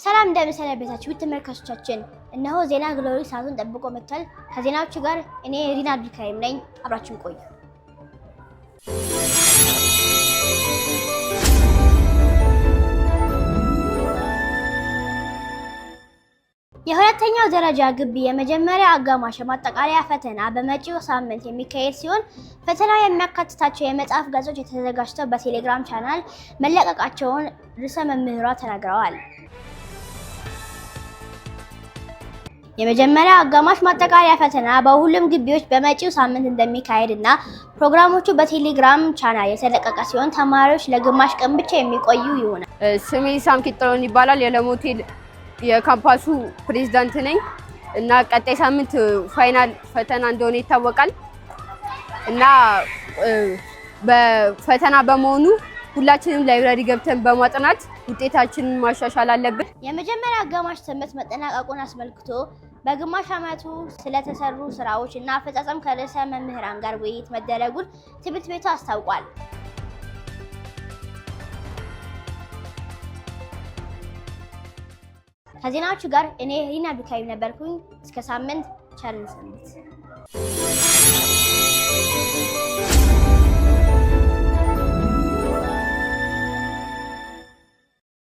ሰላም እንደምሰነበታችሁ ተመልካቾቻችን እነሆ ዜና ግሎሪ ሰዓቱን ጠብቆ መጥቷል። ከዜናዎቹ ጋር እኔ ሪና አብዱልካሪም ነኝ። አብራችሁን ቆዩ። የሁለተኛው ደረጃ ግቢ የመጀመሪያ አጋማሽ ማጠቃለያ ፈተና በመጪው ሳምንት የሚካሄድ ሲሆን ፈተናው የሚያካትታቸው የመጽሐፍ ገጾች የተዘጋጅተው በቴሌግራም ቻናል መለቀቃቸውን ርዕሰ መምህሯ ተናግረዋል። የመጀመሪያ አጋማሽ ማጠቃለያ ፈተና በሁሉም ግቢዎች በመጪው ሳምንት እንደሚካሄድና ፕሮግራሞቹ በቴሌግራም ቻናል የተለቀቀ ሲሆን ተማሪዎች ለግማሽ ቀን ብቻ የሚቆዩ ይሆናል። ስሜ ሳም ኪጥሮን ይባላል። የለም ሆቴል የካምፓሱ ፕሬዝዳንት ነኝ እና ቀጣይ ሳምንት ፋይናል ፈተና እንደሆነ ይታወቃል እና በፈተና በመሆኑ ሁላችንም ላይብራሪ ገብተን በማጥናት ውጤታችንን ማሻሻል አለብን። የመጀመሪያ አጋማሽ ትምህርት መጠናቀቁን አስመልክቶ በግማሽ ዓመቱ ስለተሰሩ ስራዎች እና አፈጻጸም ከርዕሰ መምህራን ጋር ውይይት መደረጉን ትምህርት ቤቱ አስታውቋል። ከዜናዎቹ ጋር እኔ ሪና አብዱልካሪም ነበርኩኝ። እስከ ሳምንት ቸር እንሰንብት።